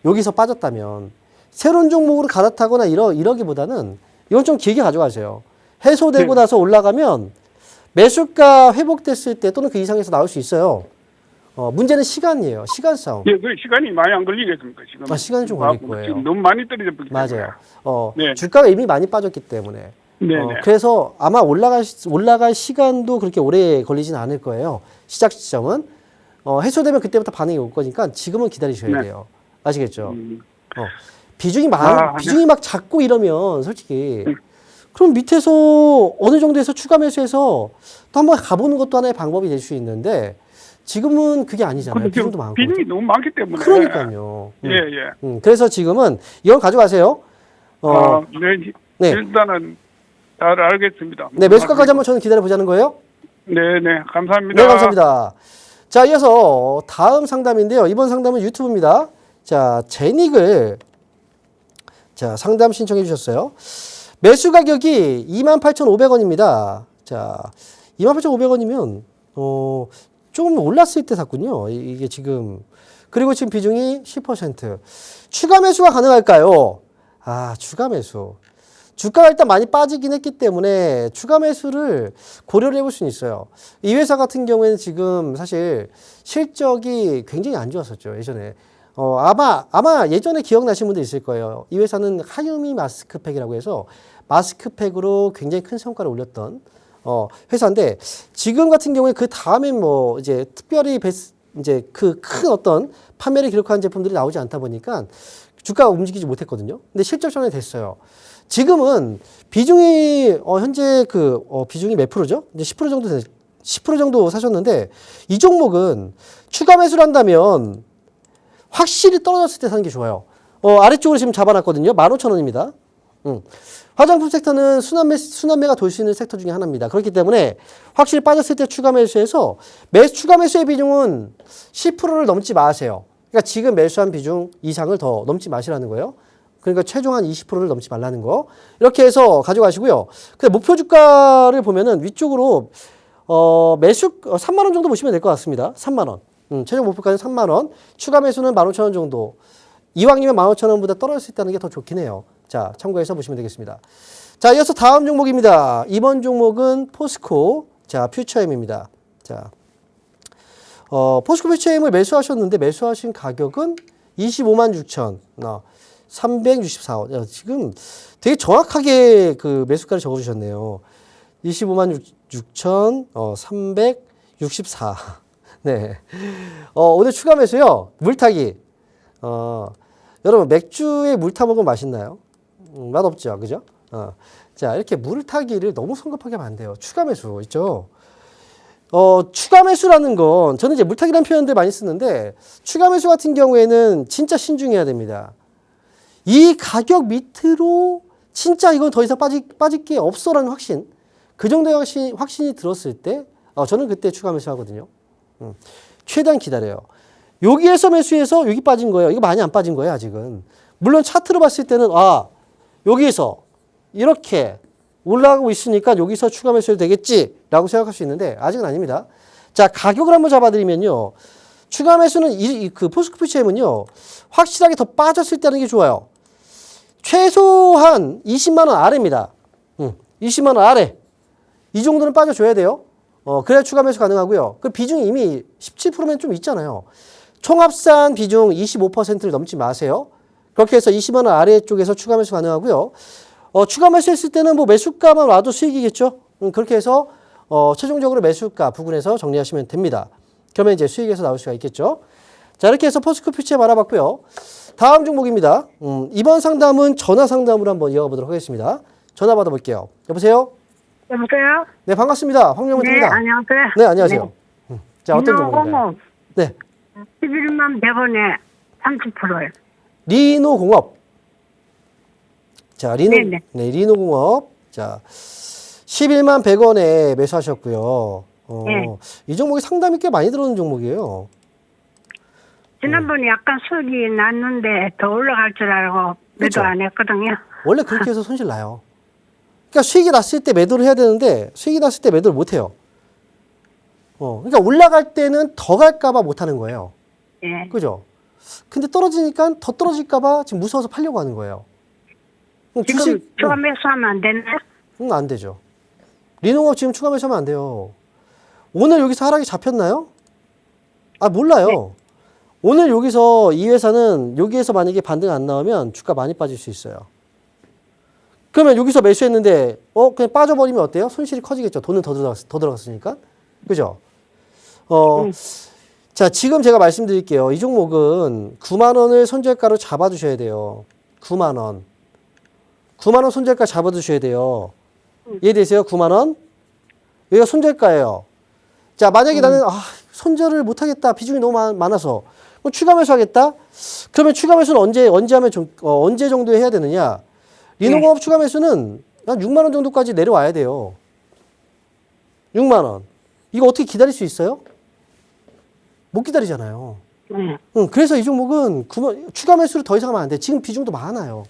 여기서 빠졌다면 새로운 종목으로 갈아타거나 이러기보다는 이건 좀 길게 가져가세요. 해소되고 네. 나서 올라가면 매수가 회복됐을 때 또는 그 이상에서 나올 수 있어요. 문제는 시간이에요. 시간 싸움. 예, 그 시간이 많이 안 걸리겠습니까, 지금? 시간이 좀 걸릴 거예요. 지금 너무 많이 떨어졌기 때문에. 맞아요. 네. 주가가 이미 많이 빠졌기 때문에. 네네. 그래서 아마 올라갈 시간도 그렇게 오래 걸리진 않을 거예요. 시작 시점은. 해소되면 그때부터 반응이 올 거니까 지금은 기다리셔야 네. 돼요. 아시겠죠? 음. 비중이 네. 비중이 막 작고 이러면 솔직히 그럼 밑에서 어느 정도에서 추가 매수해서 또 한번 가보는 것도 하나의 방법이 될 수 있는데 지금은 그게 아니잖아요. 근데 지금 비중도 많고. 비중이 너무 많기 때문에. 그러니까요. 예, 예. 그래서 지금은 이건 가져가세요. 네, 네. 일단은 잘 알겠습니다. 네, 매수가까지 한번 저는 기다려 보자는 거예요. 네, 네, 감사합니다. 네, 감사합니다. 자, 이어서 다음 상담인데요. 이번 상담은 유튜브입니다. 자, 제닉을 상담 신청해 주셨어요. 매수 가격이 28,500원입니다. 자, 28,500원이면 조금 올랐을 때 샀군요. 이게 지금. 그리고 지금 비중이 10%. 추가 매수가 가능할까요? 추가 매수. 주가가 일단 많이 빠지긴 했기 때문에 추가 매수를 고려를 해볼 수는 있어요. 이 회사 같은 경우에는 지금 사실 실적이 굉장히 안 좋았었죠, 예전에. 아마 예전에 기억나시는 분들 있을 거예요. 이 회사는 하유미 마스크팩이라고 해서 마스크팩으로 굉장히 큰 성과를 올렸던 회사인데 지금 같은 경우에 그 다음에 이제 특별히 이제 그 큰 어떤 판매를 기록한 제품들이 나오지 않다 보니까 주가가 움직이지 못했거든요. 근데 실적 전환이 됐어요. 지금은 비중이 현재 비중이 몇 프로죠? 이제 10% 정도 사셨는데 이 종목은 추가 매수를 한다면 확실히 떨어졌을 때 사는 게 좋아요. 아래쪽으로 지금 잡아놨거든요. 15,000원입니다. 화장품 섹터는 순환매가 돌 수 있는 섹터 중에 하나입니다. 그렇기 때문에 확실히 빠졌을 때 추가 매수해서 추가 매수의 비중은 10%를 넘지 마세요. 그러니까 지금 매수한 비중 이상을 더 넘지 마시라는 거예요. 그러니까 최종 한 20%를 넘지 말라는 거. 이렇게 해서 가져가시고요. 근데 목표 주가를 보면은 위쪽으로 매수 3만 원 정도 보시면 될 것 같습니다. 3만 원. 최종 목표가는 3만 원. 추가 매수는 15,000원 정도. 이왕이면 15,000원보다 떨어질 수 있다는 게 더 좋긴 해요. 자, 참고해서 보시면 되겠습니다. 자, 이어서 다음 종목입니다. 이번 종목은 포스코. 자, 퓨처엠입니다. 자, 포스코 퓨처엠을 매수하셨는데 매수하신 가격은 256,000. 364원. 지금 되게 정확하게 그 매수가를 적어주셨네요. 256,364. 네. 오늘 추가 매수요. 물타기. 여러분, 맥주에 물 타 먹으면 맛있나요? 맛없죠. 그죠? 자, 이렇게 물타기를 너무 성급하게 하면 안 돼요. 추가 매수 있죠? 추가 매수라는 건 저는 이제 물타기라는 표현들 많이 쓰는데 추가 매수 같은 경우에는 진짜 신중해야 됩니다. 이 가격 밑으로 진짜 이건 더 이상 빠질 게 없어라는 확신, 그 정도의 확신이 들었을 때 저는 그때 추가 매수하거든요. 최대한 기다려요. 여기에서 매수해서 여기 빠진 거예요. 이거 많이 안 빠진 거예요, 아직은. 물론 차트로 봤을 때는 여기에서 이렇게 올라가고 있으니까 여기서 추가 매수해도 되겠지라고 생각할 수 있는데 아직은 아닙니다. 자, 가격을 한번 잡아드리면요. 추가 매수는 그 포스코 퓨처엠은요. 확실하게 더 빠졌을 때 하는 게 좋아요. 최소한 20만 원 아래입니다. 20만 원 아래. 이 정도는 빠져줘야 돼요. 그래야 추가 매수 가능하고요. 그 비중이 이미 17%면 좀 있잖아요. 총합산 비중 25%를 넘지 마세요. 그렇게 해서 20만 원 아래쪽에서 추가 매수 가능하고요. 추가 매수했을 때는 뭐 매수가만 와도 수익이겠죠. 그렇게 해서 최종적으로 매수가 부근에서 정리하시면 됩니다. 그러면 이제 수익에서 나올 수가 있겠죠. 자, 이렇게 해서 포스코 퓨처 알아봤고요. 다음 종목입니다. 이번 상담은 전화 상담으로 한번 이어가 보도록 하겠습니다. 전화 받아볼게요. 여보세요? 여보세요? 네, 반갑습니다. 황명훈입니다. 네, 안녕하세요. 네, 안녕하세요. 자, 어떤 종목인가요? 네, 11만 100원에 30%요. 리노공업. 자, 네네. 네, 리노공업. 자, 11만 100원에 매수하셨고요. 네. 이 종목이 상담이 꽤 많이 들어오는 종목이에요. 지난번에 약간 수익이 났는데 더 올라갈 줄 알고 그렇죠. 매도 안 했거든요. 원래 그렇게 해서 손실 나요. 그러니까 수익이 났을 때 매도를 해야 되는데 수익이 났을 때 매도를 못 해요. 그러니까 올라갈 때는 더 갈까봐 못 하는 거예요. 예. 그죠? 근데 떨어지니까 더 떨어질까봐 지금 무서워서 팔려고 하는 거예요. 지금 추가 매수하면 안 되나요? 안 되죠. 리노공업 지금 추가 매수하면 안 돼요. 오늘 여기서 하락이 잡혔나요? 아, 몰라요. 네. 오늘 여기서 이 회사는 여기에서 만약에 반등 안 나오면 주가 많이 빠질 수 있어요. 그러면 여기서 매수했는데 그냥 빠져버리면 어때요? 손실이 커지겠죠. 돈은 더 들어갔으니까. 그죠? 자, 지금 제가 말씀드릴게요. 이 종목은 9만 원을 손절가로 잡아두셔야 돼요. 9만 원. 9만 원 손절가 잡아두셔야 돼요. 이해되세요? 9만 원? 여기가 손절가예요. 자, 만약에 나는 손절을 못하겠다. 비중이 너무 많아서. 그럼 추가 매수하겠다? 그러면 추가 매수는 언제 정도에 해야 되느냐? 리노공업 추가 매수는 한 6만 원 정도까지 내려와야 돼요. 6만 원. 이거 어떻게 기다릴 수 있어요? 못 기다리잖아요. 그래서 이 종목은 추가 매수를 더 이상 하면 안 돼. 지금 비중도 많아요.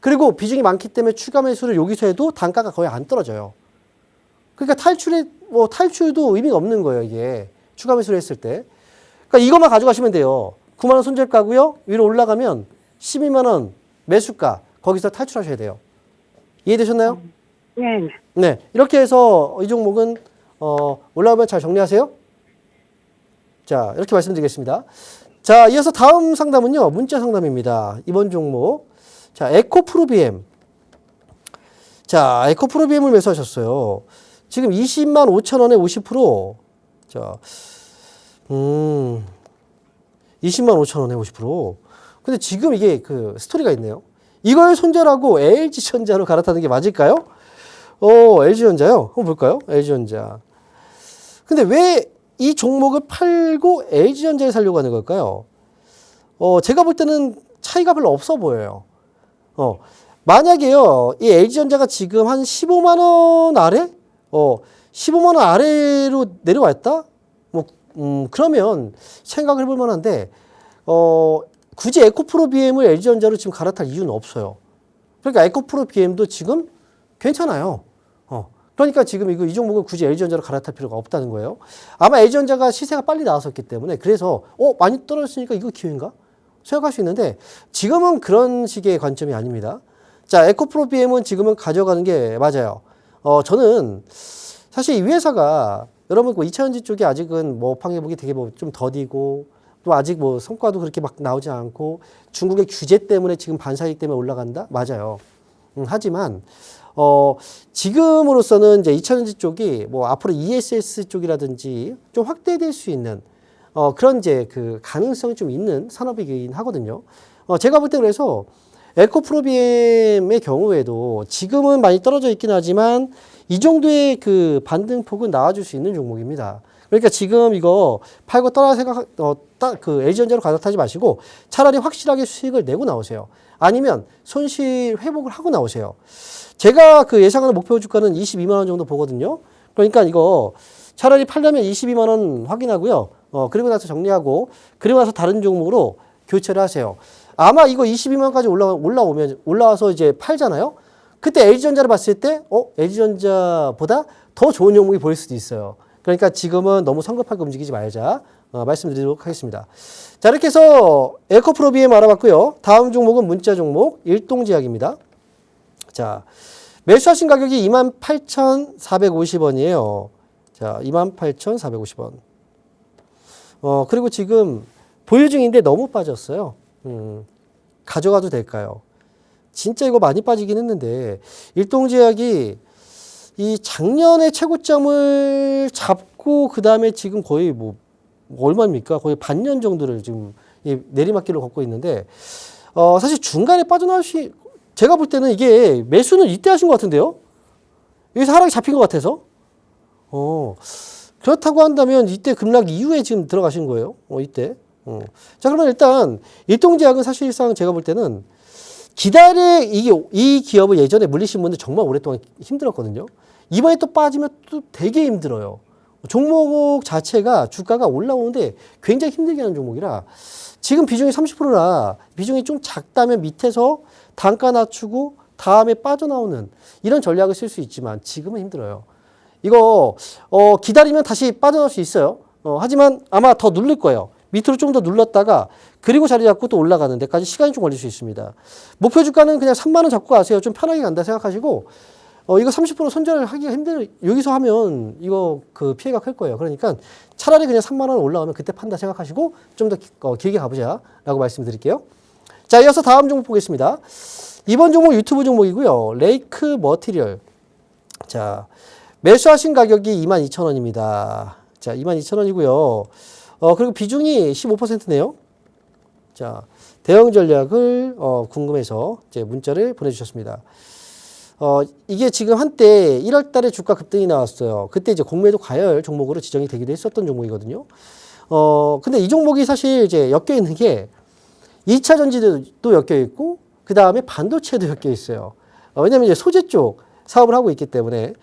그리고 비중이 많기 때문에 추가 매수를 여기서 해도 단가가 거의 안 떨어져요. 그러니까 탈출도 의미가 없는 거예요, 이게. 추가 매수를 했을 때. 그러니까 이것만 가져가시면 돼요. 9만 원 손절가고요. 위로 올라가면 12만 원 매수가. 거기서 탈출하셔야 돼요. 이해되셨나요? 네. 네. 이렇게 해서 이 종목은 올라오면 잘 정리하세요. 자, 이렇게 말씀드리겠습니다. 자, 이어서 다음 상담은요. 문자 상담입니다. 이번 종목. 자, 에코프로비엠. 자, 에코프로비엠을 매수하셨어요. 지금 20만 5천 원에 50%. 자, 20만 5천 원에 50%. 근데 지금 이게 그 스토리가 있네요. 이걸 손절하고 LG전자로 갈아타는 게 맞을까요? LG전자요? 한번 볼까요? LG전자. 근데 왜 이 종목을 팔고 LG전자에 살려고 하는 걸까요? 제가 볼 때는 차이가 별로 없어 보여요. 만약에요, 이 LG전자가 지금 한 15만 원 아래? 15만 원 아래로 내려왔다? 그러면 생각을 해볼 만한데, 굳이 에코프로 BM을 LG전자로 지금 갈아탈 이유는 없어요. 그러니까 에코프로 BM도 지금 괜찮아요. 그러니까 지금 이 종목을 굳이 LG전자로 갈아탈 필요가 없다는 거예요. 아마 LG전자가 시세가 빨리 나왔었기 때문에 그래서 많이 떨어졌으니까 이거 기회인가? 생각할 수 있는데 지금은 그런 식의 관점이 아닙니다. 자, 에코프로 BM은 지금은 가져가는 게 맞아요. 저는 사실 이 회사가 여러분 2차전지 쪽에 아직은 뭐 업황회복이 되게 좀 더디고 또 아직 뭐 성과도 그렇게 막 나오지 않고 중국의 규제 때문에 지금 반사이익 때문에 올라간다? 맞아요. 하지만 지금으로서는 이제 2차전지 쪽이 뭐 앞으로 ESS 쪽이라든지 좀 확대될 수 있는 그런 이제 그 가능성이 좀 있는 산업이긴 하거든요. 제가 볼 때 그래서 에코프로비엠의 경우에도 지금은 많이 떨어져 있긴 하지만 이 정도의 그 반등폭은 나와줄 수 있는 종목입니다. 그러니까 지금 이거 팔고 떠날 그 LG전자로 갈아타지 마시고 차라리 확실하게 수익을 내고 나오세요. 아니면 손실 회복을 하고 나오세요. 제가 그 예상하는 목표 주가는 22만 원 정도 보거든요. 그러니까 이거 차라리 팔려면 22만 원 확인하고요. 그리고 나서 정리하고 그리고 나서 다른 종목으로 교체를 하세요. 아마 이거 22만 원까지 올라와서 이제 팔잖아요. 그때 LG전자를 봤을 때 LG전자보다 더 좋은 종목이 보일 수도 있어요. 그러니까 지금은 너무 성급하게 움직이지 말자 말씀드리도록 하겠습니다. 자, 이렇게 해서 에코프로비엠 알아봤고요. 다음 종목은 문자 종목 일동제약입니다. 자, 매수하신 가격이 28,450원이에요. 자, 28,450원. 그리고 지금 보유 중인데 너무 빠졌어요. 가져가도 될까요? 진짜 이거 많이 빠지긴 했는데, 일동제약이 이 작년에 최고점을 잡고, 그 다음에 지금 거의 얼마입니까? 거의 반년 정도를 지금 이 내리막길을 걷고 있는데, 사실 중간에 제가 볼 때는 이게 매수는 이때 하신 것 같은데요? 여기서 하락이 잡힌 것 같아서? 그렇다고 한다면 이때 급락 이후에 지금 들어가신 거예요? 이때. 자, 그러면 일단 일동제약은 사실상 제가 볼 때는 이 기업을 예전에 물리신 분들 정말 오랫동안 힘들었거든요. 이번에 또 빠지면 또 되게 힘들어요. 종목 자체가 주가가 올라오는데 굉장히 힘들게 하는 종목이라 지금 비중이 30%라 비중이 좀 작다면 밑에서 단가 낮추고 다음에 빠져나오는 이런 전략을 쓸 수 있지만 지금은 힘들어요. 이거 기다리면 다시 빠져나올 수 있어요. 하지만 아마 더 누를 거예요. 밑으로 좀 더 눌렀다가 그리고 자리 잡고 또 올라가는 데까지 시간이 좀 걸릴 수 있습니다. 목표 주가는 그냥 3만 원 잡고 가세요. 좀 편하게 간다 생각하시고 이거 30% 손절을 하기가 여기서 하면 이거 그 피해가 클 거예요. 그러니까 차라리 그냥 3만 원 올라오면 그때 판다 생각하시고 좀 더 길게 가보자라고 말씀드릴게요. 자, 이어서 다음 종목 보겠습니다. 이번 종목 유튜브 종목이고요. 레이크 머티리얼. 자, 매수하신 가격이 22,000원입니다. 자, 22,000원이고요. 그리고 비중이 15%네요. 자, 대응 전략을 궁금해서 이제 문자를 보내주셨습니다. 이게 지금 한때 1월 달에 주가 급등이 나왔어요. 그때 이제 공매도 과열 종목으로 지정이 되기도 했었던 종목이거든요. 근데 이 종목이 사실 이제 엮여 있는 게 2차 전지도 엮여 있고, 그 다음에 반도체도 엮여 있어요. 왜냐면 이제 소재 쪽 사업을 하고 있기 때문에,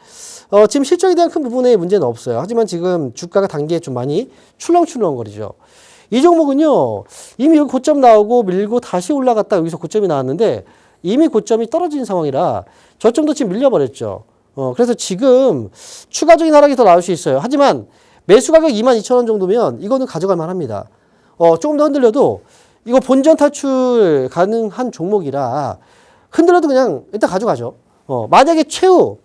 지금 실적에 대한 큰 부분에 문제는 없어요. 하지만 지금 주가가 단기에 좀 많이 출렁출렁거리죠. 이 종목은요, 이미 여기 고점 나오고 밀고 다시 올라갔다 여기서 고점이 나왔는데, 이미 고점이 떨어진 상황이라 저점도 지금 밀려버렸죠. 그래서 지금 추가적인 하락이 더 나올 수 있어요. 하지만 매수 가격 22,000원 정도면 이거는 가져갈 만합니다. 조금 더 흔들려도 이거 본전 탈출 가능한 종목이라 흔들려도 그냥 일단 가져가죠. 만약에 최후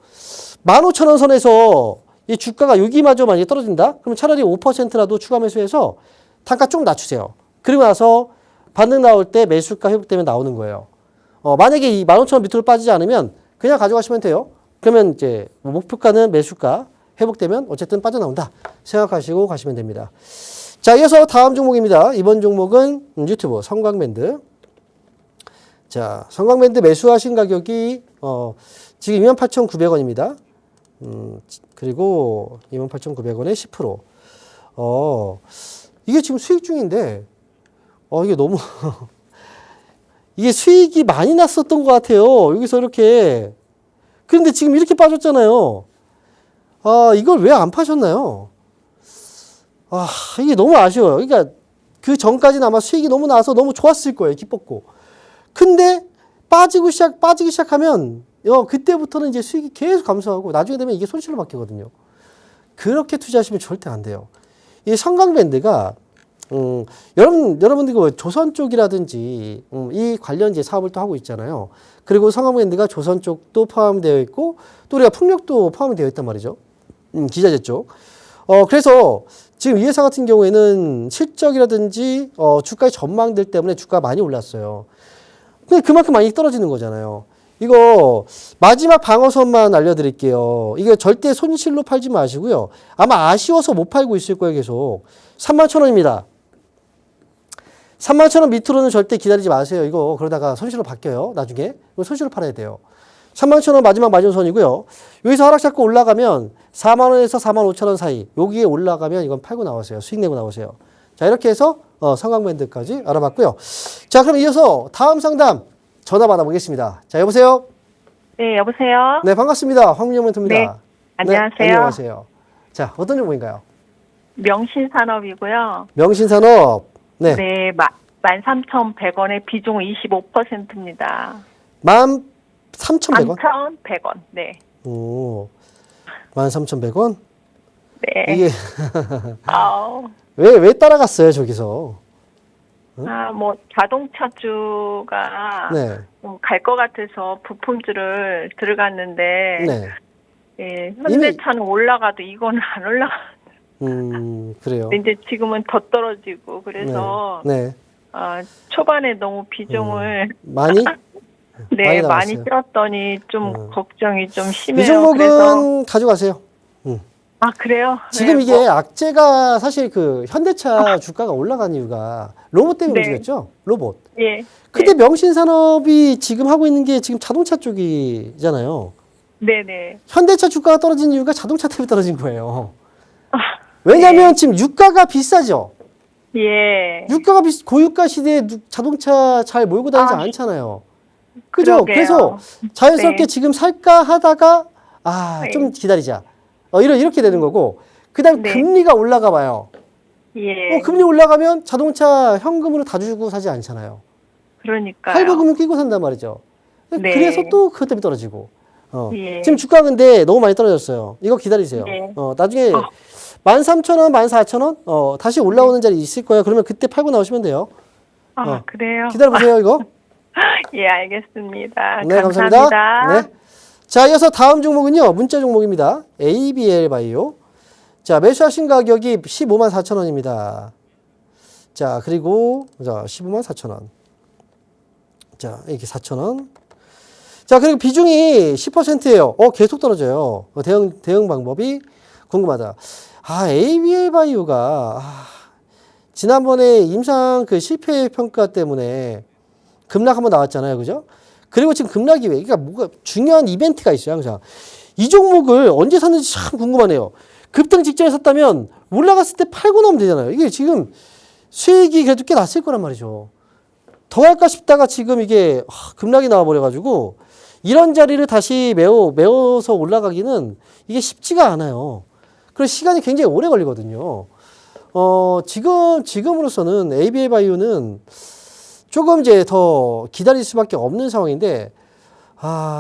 15,000원 선에서 이 주가가 여기마저 만약에 떨어진다? 그럼 차라리 5%라도 추가 매수해서 단가 좀 낮추세요. 그리고 나서 반등 나올 때 매수가 회복되면 나오는 거예요. 만약에 이 15,000원 밑으로 빠지지 않으면 그냥 가져가시면 돼요. 그러면 이제 목표가는 매수가 회복되면 어쨌든 빠져나온다 생각하시고 가시면 됩니다. 자, 이어서 다음 종목입니다. 이번 종목은 유튜브 성광밴드. 자, 성광밴드 매수하신 가격이 지금 28,900원입니다. 그리고 28,900원에 10%. 이게 지금 수익 중인데 이게 너무 이게 수익이 많이 났었던 것 같아요. 여기서 이렇게. 그런데 지금 이렇게 빠졌잖아요. 이걸 왜 안 파셨나요? 이게 너무 아쉬워요. 그러니까 그 전까지는 아마 수익이 너무 나서 너무 좋았을 거예요. 기뻤고. 근데 빠지기 시작하면 그때부터는 이제 수익이 계속 감소하고 나중에 되면 이게 손실로 바뀌거든요. 그렇게 투자하시면 절대 안 돼요. 이 성광밴드가 여러분들 그 조선 쪽이라든지 이 관련 이제 사업을 또 하고 있잖아요. 그리고 성광밴드가 조선 쪽도 포함되어 있고 또 우리가 풍력도 포함이 되어 있단 말이죠. 기자재 쪽. 그래서 지금 이 회사 같은 경우에는 실적이라든지 주가의 전망들 때문에 주가가 많이 올랐어요. 근데 그만큼 많이 떨어지는 거잖아요. 이거 마지막 방어선만 알려드릴게요. 이게 절대 손실로 팔지 마시고요. 아마 아쉬워서 못 팔고 있을 거예요. 계속 31,000원입니다. 31,000원 밑으로는 절대 기다리지 마세요. 이거 그러다가 손실로 바뀌어요. 나중에 이거 손실로 팔아야 돼요. 31,000원 마지막 마지노선이고요. 여기서 하락 잡고 올라가면 4만원에서 45,000원 사이 여기에 올라가면 이건 팔고 나오세요. 수익 내고 나오세요. 자, 이렇게 해서 성광밴드까지 알아봤고요. 자, 그럼 이어서 다음 상담 전화 받아보겠습니다. 자, 여보세요? 네, 여보세요? 네, 반갑습니다. 황민영 멘토입니다. 네, 안녕하세요. 네, 안녕하세요. 자, 어떤 종목인가요? 명신산업이고요. 명신산업. 네. 네, 13,100원에 비중 25%입니다. 13,100원? 13,100원, 네. 오, 13,100원? 네. 이게, 아우. 왜 따라갔어요, 저기서? 자동차주가 네. 갈 것 같아서 부품주를 들어갔는데, 네. 예, 현대차는 올라가도 이거는 안 올라가. 그래요. 이제 지금은 더 떨어지고 그래서 네. 초반에 너무 비중을 많이 네, 많이 많이 나갔어요. 뛰었더니 좀 걱정이 좀 심해요. 이 종목은 그래서 가져가세요. 그래요? 지금 네, 이게 악재가 사실 그 현대차 주가가 올라간 이유가 로봇 때문에 네. 움직였죠? 로봇. 예. 근데 명신산업이 지금 하고 있는 게 지금 자동차 쪽이잖아요. 네네. 현대차 주가가 떨어진 이유가 자동차 때문에 떨어진 거예요. 왜냐하면 지금 유가가 비싸죠. 예. 유가가 고유가 시대에 자동차 잘 몰고 다니지 않잖아요. 그죠? 그러게요. 그래서 자연스럽게 네. 지금 살까 하다가 네. 좀 기다리자. 이렇게 되는 거고. 그다음 네. 금리가 올라가 봐요. 예. 금리 올라가면 자동차 현금으로 다 주고 사지 않잖아요. 그러니까요. 할부금은 끼고 산단 말이죠. 네. 그래서 또 그것 때문에 떨어지고. 예. 지금 주가 근데 너무 많이 떨어졌어요. 이거 기다리세요. 네. 나중에 13,000원, 14,000원 다시 올라오는 자리 있을 거예요. 그러면 그때 팔고 나오시면 돼요. 그래요? 기다려보세요, 이거. 예, 알겠습니다. 네, 감사합니다. 네. 자, 이어서 다음 종목은요. 문자 종목입니다. ABL 바이오. 자, 매수하신 가격이 15만 4천 원입니다. 자, 그리고 15만 4천 원. 자, 이렇게 4천 원. 자, 그리고 비중이 10%예요. 계속 떨어져요. 대응 방법이 궁금하다. ABL 바이오가 지난번에 임상 그 실패 평가 때문에 급락 한번 나왔잖아요. 그죠? 그리고 지금 급락이 왜? 그러니까 뭐가 중요한 이벤트가 있어요, 항상. 이 종목을 언제 샀는지 참 궁금하네요. 급등 직전에 샀다면 올라갔을 때 팔고 나오면 되잖아요. 이게 지금 수익이 그래도 꽤 났을 거란 말이죠. 더 할까 싶다가 지금 이게 급락이 나와버려가지고 이런 자리를 다시 메워서 올라가기는 이게 쉽지가 않아요. 그리고 시간이 굉장히 오래 걸리거든요. 지금으로서는 ABL 바이오는 조금 이제 더 기다릴 수밖에 없는 상황인데,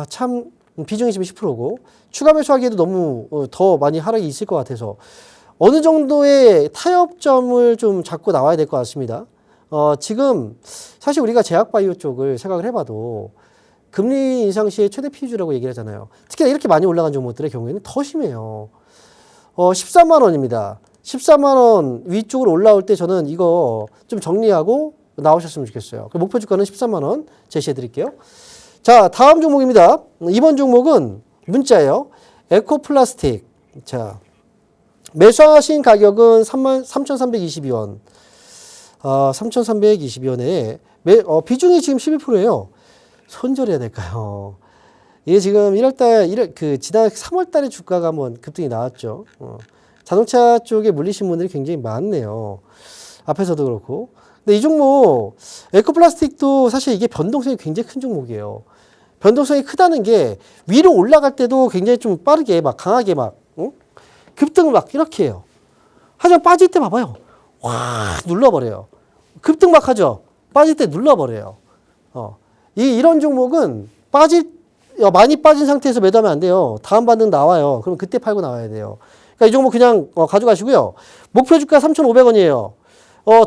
참, 비중이 지금 10%고, 추가 매수하기에도 너무 더 많이 하락이 있을 것 같아서, 어느 정도의 타협점을 좀 잡고 나와야 될 것 같습니다. 지금, 사실 우리가 제약바이오 쪽을 생각을 해봐도, 금리 인상 시에 최대 피주라고 얘기를 하잖아요. 특히나 이렇게 많이 올라간 종목들의 경우에는 더 심해요. 13만원입니다. 13만원 위쪽으로 올라올 때 저는 이거 좀 정리하고, 나오셨으면 좋겠어요. 목표 주가는 13만원 제시해 드릴게요. 자, 다음 종목입니다. 이번 종목은 문자예요. 에코플라스틱. 자, 매수하신 가격은 3,322원. 3,322원에 비중이 지금 11%예요. 손절해야 될까요? 이게 지금 지난 3월 달에 주가가 한번 급등이 나왔죠. 자동차 쪽에 물리신 분들이 굉장히 많네요. 앞에서도 그렇고. 근데 이 종목, 에코플라스틱도 사실 이게 변동성이 굉장히 큰 종목이에요. 변동성이 크다는 게 위로 올라갈 때도 굉장히 좀 빠르게 강하게 급등을 이렇게 해요. 하지만 빠질 때 봐봐요. 확 눌러버려요. 급등 하죠. 빠질 때 눌러버려요. 이런 종목은 많이 빠진 상태에서 매도하면 안 돼요. 다음 반등 나와요. 그럼 그때 팔고 나와야 돼요. 그러니까 이 종목 그냥 가져가시고요. 목표 주가 3,500원이에요.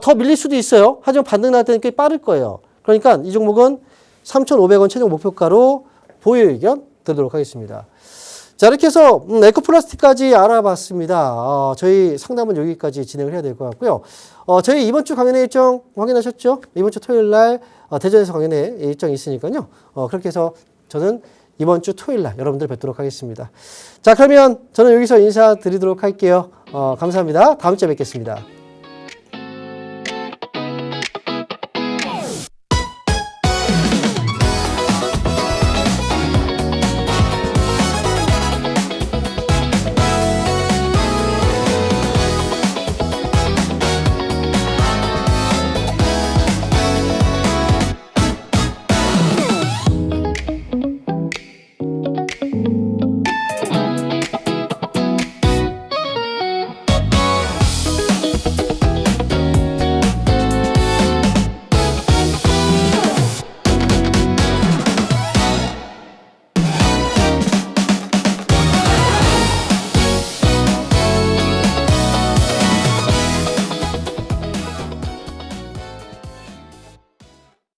더 밀릴 수도 있어요. 하지만 반등 날 때는 꽤 빠를 거예요. 그러니까 이 종목은 3,500원 최종 목표가로 보유 의견 드리도록 하겠습니다. 자, 이렇게 해서 에코플라스틱까지 알아봤습니다. 저희 상담은 여기까지 진행을 해야 될 것 같고요. 저희 이번 주 강연회 일정 확인하셨죠? 이번 주 토요일 날 대전에서 강연회 일정이 있으니까요. 그렇게 해서 저는 이번 주 토요일 날 여러분들 뵙도록 하겠습니다. 자, 그러면 저는 여기서 인사드리도록 할게요. 감사합니다. 다음 주에 뵙겠습니다.